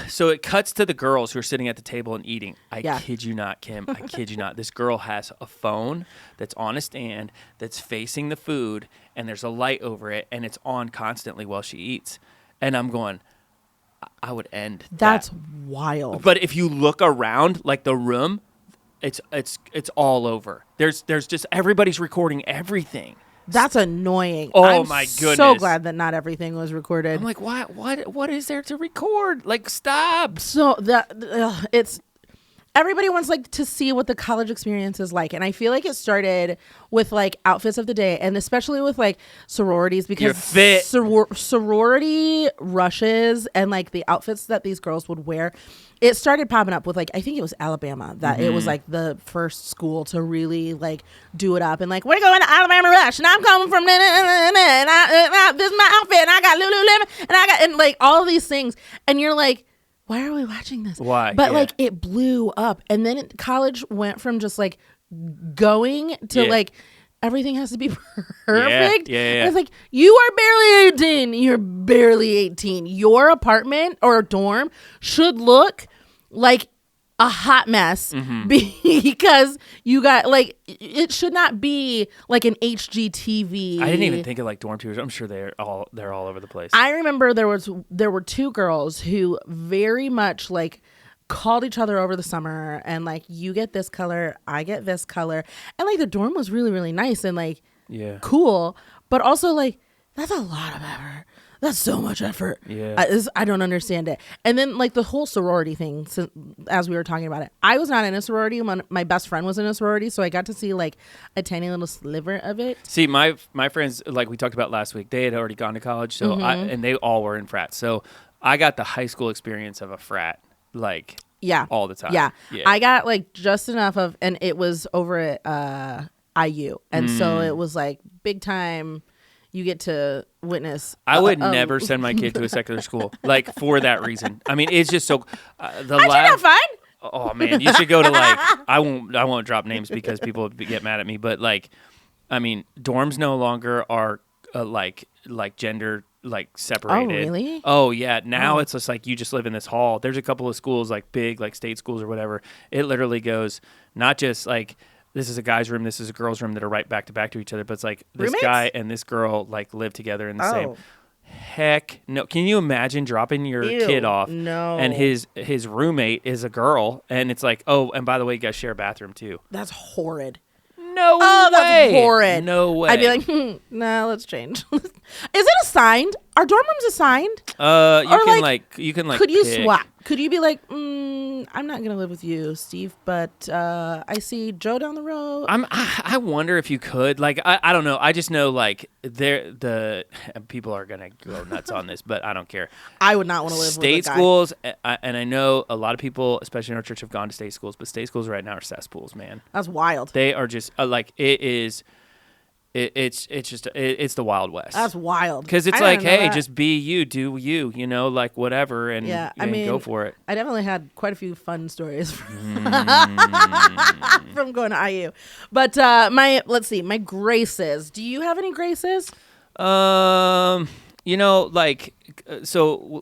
So it cuts to the girls who are sitting at the table and eating. I kid you not, Kim. I kid you not. This girl has a phone that's on a stand that's facing the food, and there's a light over it, and it's on constantly while she eats. And I'm going, I would end. That's wild. But if you look around, like the room, it's all over. There's just everybody's recording everything. That's annoying. Oh, my goodness. So glad that not everything was recorded. I'm like, what is there to record? Like, stop. So it's everybody wants like to see what the college experience is like, and I feel like it started with like outfits of the day, and especially with like sororities, because sorority rushes and like the outfits that these girls would wear. It started popping up with like, I think it was Alabama, that it was like the first school to really like do it up and like, we're going to Alabama Rush and I'm coming from and this is my outfit and I got Lululemon and I got, and like all of these things, and you're like, why are we watching this? Why? But like it blew up, and then college went from just like going to like everything has to be perfect. Yeah. It's like, you are barely 18. You're barely 18. Your apartment or dorm should look like a hot mess because you got like, it should not be like an HGTV. I didn't even think of like dorm tours. I'm sure they're all over the place. I remember there were two girls who very much like called each other over the summer and like, you get this color, I get this color, and like the dorm was really, really nice and like cool, but also like that's a lot of effort. That's so much effort. I don't understand it. And then like the whole sorority thing, as we were talking about it, I was not in a sorority. My best friend was in a sorority, so I got to see like a tiny little sliver of it. See, my friends, like we talked about last week, they had already gone to college, so and they all were in frats. So I got the high school experience of a frat, like all the time. Yeah. I got like just enough of, and it was over at IU, and so it was like big time. You get to witness. I would never send my kid to a secular school, like for that reason. I mean, it's just so. How'd you not fun? Oh man, you should go to like. I won't drop names because people would get mad at me. But like, I mean, dorms no longer are like gender like separated. Oh really? Oh yeah. Now it's just like you just live in this hall. There's a couple of schools like big like state schools or whatever. It literally goes not just like, this is a guy's room, this is a girl's room that are right back to each other. But it's like this roommates? Guy and this girl like live together in the same. Heck no. Can you imagine dropping your kid off? No. And his roommate is a girl, and it's like, oh, and by the way, you guys share a bathroom too. That's horrid. No way. That's horrid. No way. I'd be like, nah, let's change. Is it assigned? Are dorm rooms assigned? You can could you pick. swap? Could you be like, I'm not gonna live with you, Steve, but I see Joe down the road. I wonder if you could. Like, I don't know. I just know like the people are gonna go nuts on this, but I don't care. I would not want to live with a state guy. schools, and I know a lot of people, especially in our church, have gone to state schools, but state schools right now are cesspools, man. That's wild. They are just like it is. It's the Wild West. That's wild. Because it's like, hey, just be you, do you, like whatever, and, go for it. I definitely had quite a few fun stories from going to IU. But my graces. Do you have any graces? So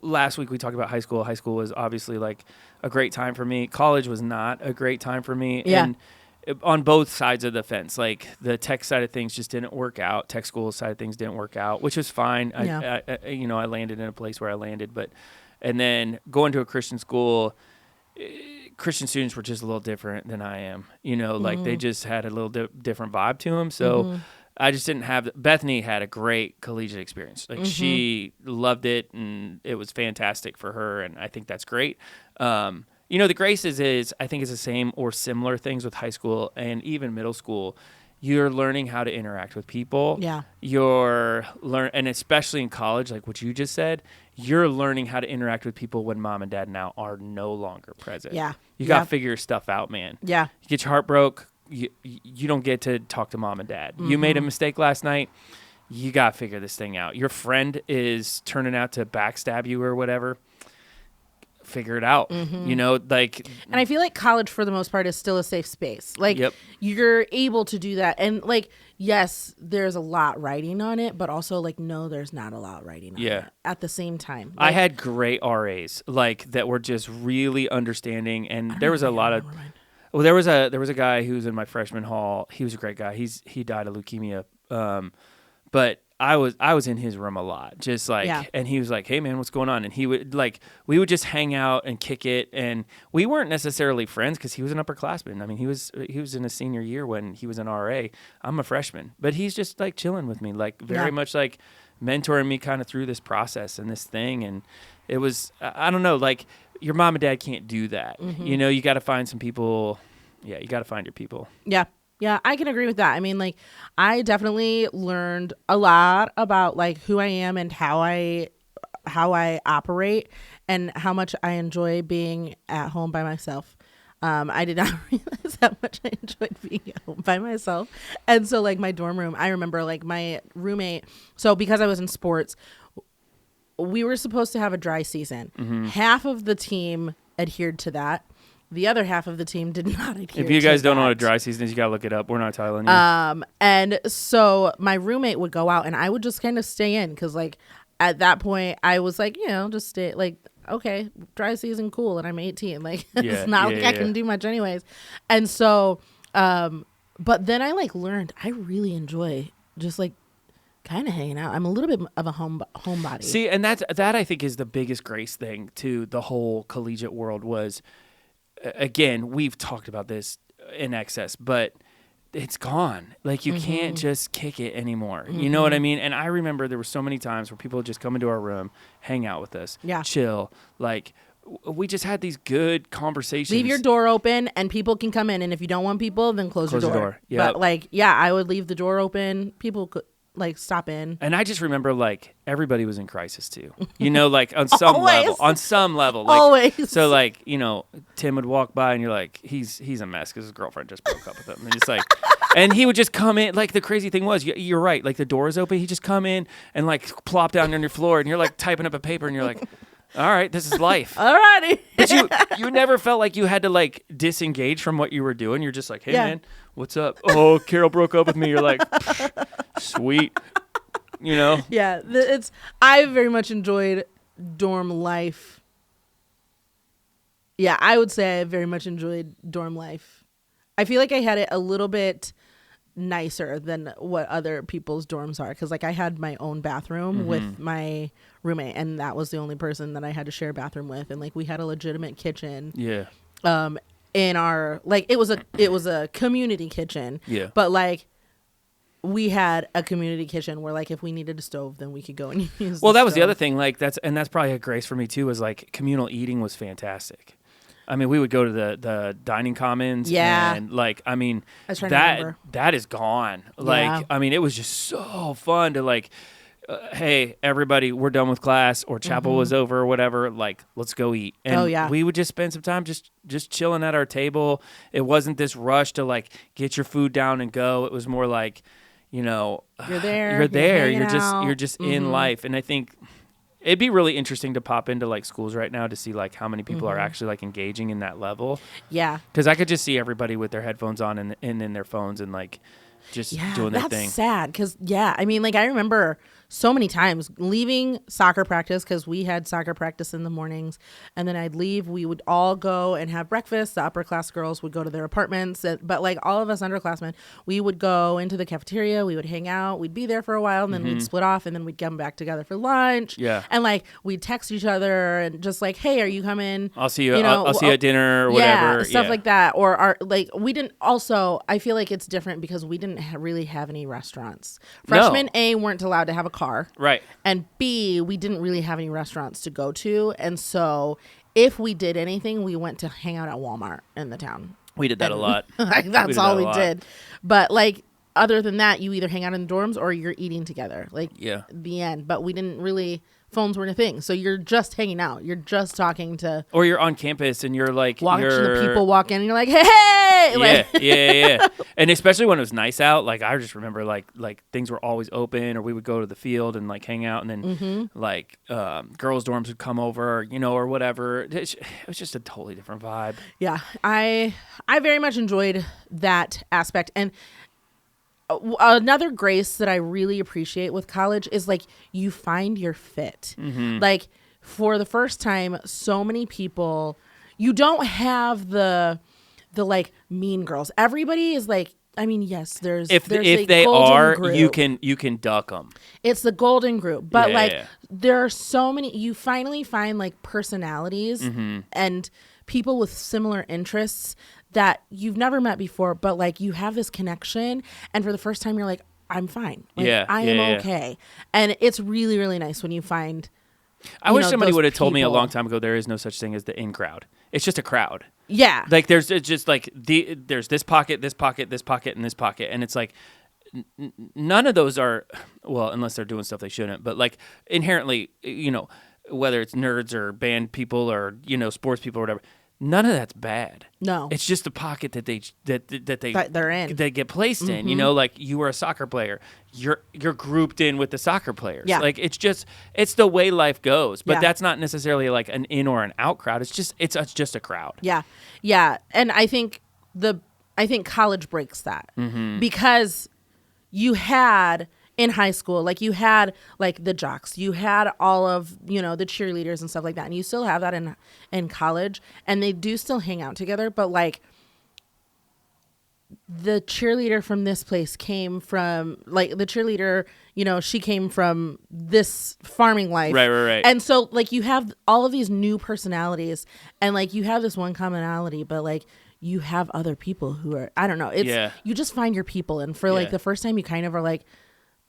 last week we talked about high school. High school was obviously like a great time for me. College was not a great time for me. Yeah. And on both sides of the fence, like the tech side of things just didn't work out. Tech school side of things didn't work out, which was fine. Yeah. I landed in a place where I landed, and then going to a Christian school, Christian students were just a little different than I am. Like they just had a little different vibe to them. So I just didn't have. Bethany had a great collegiate experience. Like she loved it, and it was fantastic for her, and I think that's great. The graces is, I think it's the same or similar things with high school and even middle school. You're learning how to interact with people. Yeah. And especially in college, like what you just said, you're learning how to interact with people when mom and dad now are no longer present. Yeah. You got to figure your stuff out, man. Yeah. You get your heart broke. You don't get to talk to mom and dad. You made a mistake last night. You got to figure this thing out. Your friend is turning out to backstab you or whatever. Figure it out, and I feel like college for the most part is still a safe space. Like you're able to do that, and like yes, there's a lot writing on it, but also like no, there's not a lot writing on it at the same time. I had great RAs like that were just really understanding, and there was a lot of there was a guy who was in my freshman hall. He was a great guy. He died of leukemia, but I was in his room a lot, just like, and he was like, "Hey man, what's going on?" And he would we would just hang out and kick it, and we weren't necessarily friends because he was an upperclassman. I mean, he was in his senior year when he was an RA. I'm a freshman, but he's just like chilling with me, like very much like mentoring me kind of through this process and this thing. And it was, I don't know, like your mom and dad can't do that. You got to find some people. Yeah, you got to find your people. Yeah. Yeah, I can agree with that. I mean, like, I definitely learned a lot about like who I am and how I operate and how much I enjoy being at home by myself. I did not realize how much I enjoyed being at home by myself. And so like my dorm room, I remember like my roommate, so because I was in sports, we were supposed to have a dry season. Half of the team adhered to that. The other half of the team did not adhere to that. If you guys don't know what a dry season is, you got to look it up. We're not telling you. And so my roommate would go out and I would just kind of stay in because like at that point I was like, just stay like, okay, dry season, cool. And I'm 18. Like it's not like I can do much anyways. And so, but then I like learned I really enjoy just like kind of hanging out. I'm a little bit of a homebody. See, and that I think is the biggest grace thing to the whole collegiate world was, again, we've talked about this in excess, but it's gone. Like you can't just kick it anymore. You know what I mean? And I remember there were so many times where people would just come into our room, hang out with us, chill. Like we just had these good conversations. Leave your door open and people can come in. And if you don't want people, then close your door. Yep. But like, I would leave the door open. People could like stop in. And I just remember like everybody was in crisis too, like on some level, like, always. So like, Tim would walk by and you're like, he's a mess because his girlfriend just broke up with him. And it's like, and he would just come in. Like the crazy thing was, you're right. Like the door is open. He'd just come in and like plop down on your floor and you're like typing up a paper and you're like, all right, this is life. All righty. But you never felt like you had to like disengage from what you were doing. You're just like, hey man, what's up? Oh, Carol broke up with me. You're like, sweet. Yeah, I very much enjoyed dorm life. Yeah, I would say I very much enjoyed dorm life. I feel like I had it a little bit nicer than what other people's dorms are because like I had my own bathroom with my roommate and that was the only person that I had to share a bathroom with, and like we had a legitimate kitchen. In our like it was a community kitchen. Yeah. But like we had a community kitchen where like if we needed a stove, then we could go and use. Well, the that was the stove. other thing. Like that's probably a grace for me too. Was like communal eating was fantastic. I mean, we would go to the dining commons. Yeah. And like, I mean, I was trying to remember. that is gone. Like, Yeah. I mean, it was just so fun to like, hey, everybody, we're done with class or chapel was over or whatever. Like, let's go eat. And we would just spend some time just chilling at our table. It wasn't this rush to like get your food down and go. It was more like, you know, You're there. You're just in life. And I think it'd be really interesting to pop into like schools right now to see like how many people are actually like engaging in that level. Yeah. Because I could just see everybody with their headphones on and in their phones and like just doing their thing. That's sad because, I mean, like I remember so many times leaving soccer practice because we had soccer practice in the mornings, and then I'd leave. We would all go and have breakfast. The upper class girls would go to their apartments, but like all of us underclassmen, we would go into the cafeteria. We would hang out. We'd be there for a while, and then we'd split off, and then we'd come back together for lunch. Yeah, and like we'd text each other and just like, hey, are you coming? I'll see you. I'll see you at dinner or whatever. Stuff like that. Or we didn't. Also, I feel like it's different because we didn't really have any restaurants. Freshmen A weren't allowed to have a car. Right. And B, we didn't really have any restaurants to go to. And so if we did anything, we went to hang out at Walmart in the town. We did that a lot. That's all we did. But like, other than that, you either hang out in the dorms or you're eating together. Like, the end. But we didn't really... Phones weren't a thing, so you're just hanging out. You're just talking to, or you're on campus and you're like watching the people walk in, and you're like, "Hey!" Like, yeah. And especially when it was nice out, like I just remember like things were always open, or we would go to the field and like hang out, and then like girls' dorms would come over, you know, or whatever. It was just a totally different vibe. Yeah, I very much enjoyed that aspect, and another grace that I really appreciate with college is like you find your fit. Like for the first time, so many people, you don't have the like mean girls. Everybody is like, I mean, yes, there's if a they golden are group. you can duck them. It's the golden group, but there are so many. You finally find like personalities and people with similar interests that you've never met before, but like you have this connection, and for the first time you're like, I'm fine. Like, I am okay. And it's really, really nice when you find I wish somebody would have told me a long time ago there is no such thing as the in crowd. It's just a crowd. Yeah. Like there's just like there's this pocket, this pocket, this pocket, and this pocket, and it's like none of those are, well, unless they're doing stuff they shouldn't, but like inherently, you know, whether it's nerds or band people or, you know, sports people or whatever, none of that's bad. No, it's just the pocket that they're in. They get placed in. You know, like you were a soccer player, you're grouped in with the soccer players. Yeah, like it's the way life goes. But that's not necessarily like an in or an out crowd. It's just a crowd. Yeah, yeah, and I think college breaks that because you had. In high school, like you had like the jocks, you had all of, you know, the cheerleaders and stuff like that. And you still have that in college, and they do still hang out together. But like the cheerleader from this place came from like the cheerleader, you know, she came from this farming life. Right. And so like you have all of these new personalities, and like you have this one commonality, but like you have other people who are, I don't know. It's, you just find your people. And for like the first time you kind of are like,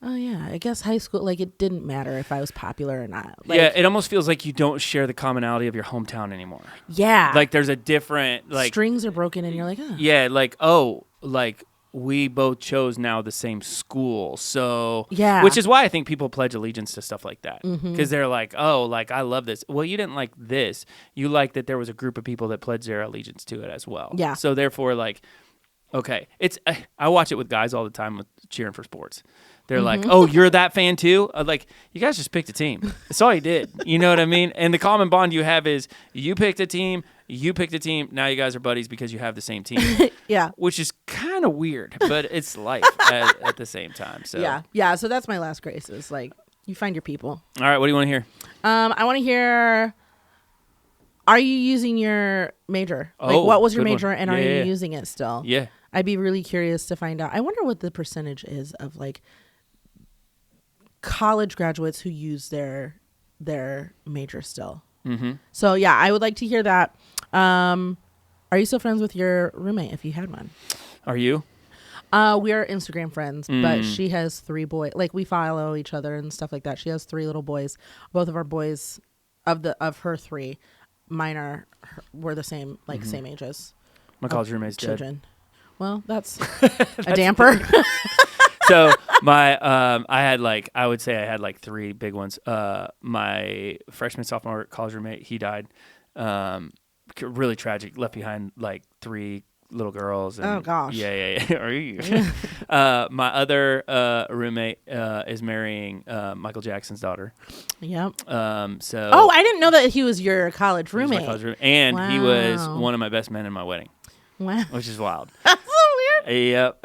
oh, yeah, I guess high school, like, it didn't matter if I was popular or not. Like, yeah, it almost feels like you don't share the commonality of your hometown anymore. Yeah. Like, there's a different, like... strings are broken, and you're like, oh. Yeah, like, oh, like, we both chose now the same school, so... Yeah. Which is why I think people pledge allegiance to stuff like that. Because they're like, oh, like, I love this. Well, you didn't like this. You liked that there was a group of people that pledged their allegiance to it as well. Yeah. So, therefore, like, okay. I watch it with guys all the time with cheering for sports. They're like, oh, you're that fan too? Like, you guys just picked a team. That's all you did. You know what I mean? And the common bond you have is you picked a team, now you guys are buddies because you have the same team. Yeah. Which is kind of weird, but it's life at the same time. So Yeah, so that's my last grace is like, you find your people. All right, what do you want to hear? I want to hear, are you using your major? Like, what was your major, and are you using it still? Yeah. I'd be really curious to find out. I wonder what the percentage is of like college graduates who use their major still. So yeah, I would like to hear that. Are you still friends with your roommate if you had one? Are you? We are Instagram friends, but she has 3 boys. Like we follow each other and stuff like that. She has 3 little boys. Both of our boys, of her 3, mine were the same, like same ages. My college roommate's children. dead. Well, that's a damper. So I would say I had like 3 big ones. My freshman, sophomore college roommate, he died. Really tragic. Left behind like 3 little girls. And, oh gosh. Yeah. My other roommate is marrying Michael Jackson's daughter. Yep. So. Oh, I didn't know that he was your college roommate. He was my college roommate, and he was one of my best men in my wedding. Wow. Which is wild. That's so weird. Yep.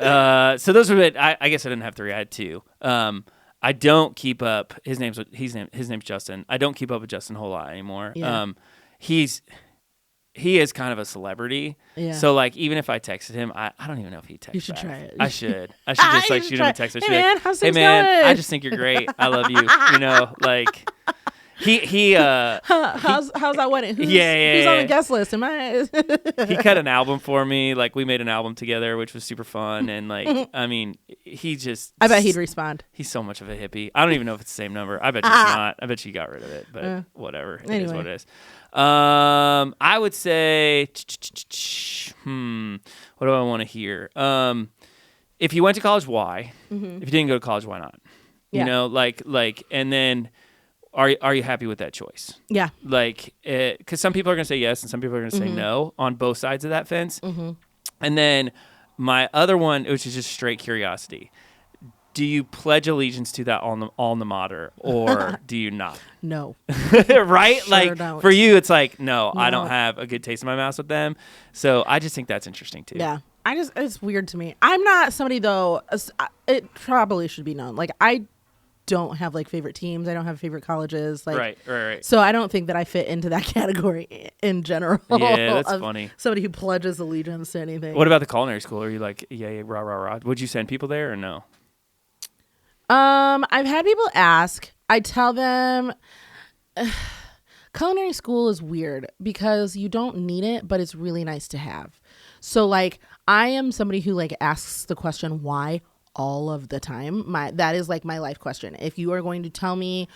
So those were it. I guess I didn't have 3. I had 2. I don't keep up. His name's Justin. I don't keep up with Justin a whole lot anymore. Yeah. He is kind of a celebrity. Yeah. So like even if I texted him, I don't even know if he texts. You should back. try it. I should just like shoot him a text. Hey man, how's things hey man, going? I just think you're great. I love you. You know, like how's that wedding? Who's on the guest list? Am I? He cut an album for me. Like we made an album together, which was super fun. And like, I mean, I bet he'd respond. He's so much of a hippie. I don't even know if it's the same number. I bet it's not. I bet she got rid of it. But whatever. It is what it is. I would say, what do I want to hear? If you went to college, why? If you didn't go to college, why not? Yeah. You know, like, and then. Are you happy with that choice? Yeah. Like, because some people are going to say yes and some people are going to say no on both sides of that fence. And then my other one, which is just straight curiosity. Do you pledge allegiance to that alma mater or do you not? No. Right? Sure like, don't. for you, it's like, no, I don't have a good taste in my mouth with them. So I just think that's interesting, too. Yeah. It's weird to me. I'm not somebody, though, it probably should be known. Like, I don't have like favorite teams. I don't have favorite colleges. Like, right. So I don't think that I fit into that category in general. Yeah, that's funny. Somebody who pledges allegiance to anything. What about the culinary school? Are you like, yeah, rah, rah, rah? Would you send people there or no? I've had people ask. I tell them culinary school is weird because you don't need it, but it's really nice to have. So like I am somebody who like asks the question why all of the time. That is like my life question. If you are going to tell me,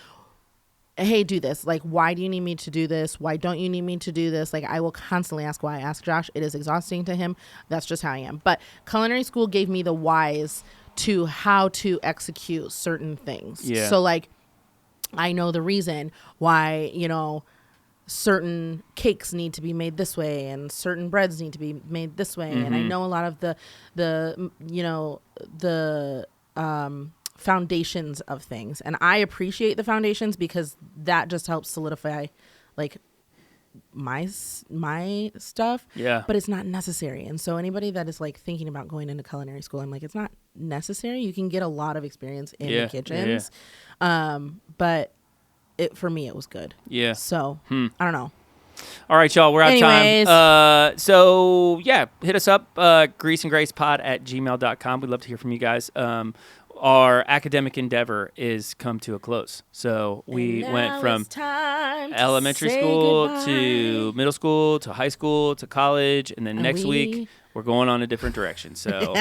hey, do this, like, why do you need me to do this? Why don't you need me to do this? Like, I will constantly ask why. I ask Josh. It is exhausting to him. That's just how I am. But culinary school gave me the whys to how to execute certain things. Yeah. So like, I know the reason why, you know, certain cakes need to be made this way and certain breads need to be made this way. And I know a lot of the foundations of things, and I appreciate the foundations because that just helps solidify like my stuff. Yeah. But it's not necessary. And so anybody that is like thinking about going into culinary school, I'm like, it's not necessary. You can get a lot of experience in the kitchens. But for me, it was good. Yeah. So I don't know. All right, y'all. We're out Anyways. of time. So, yeah, hit us up, greaseandgracepod@gmail.com. We'd love to hear from you guys. Our academic endeavor is come to a close. So we went from elementary school to middle school to high school to college. And then next week, we're going on a different direction. So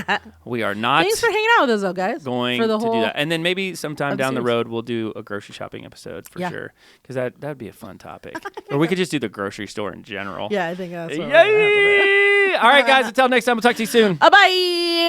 we are not. Thanks for hanging out with us, though, guys. Going for the to whole do that. And then maybe sometime down the series. road, we'll do a grocery shopping episode for sure. Because that'd be a fun topic. Or we could just do the grocery store in general. Yeah, I think that's what Yay! All right, guys. Until next time, we'll talk to you soon. Bye.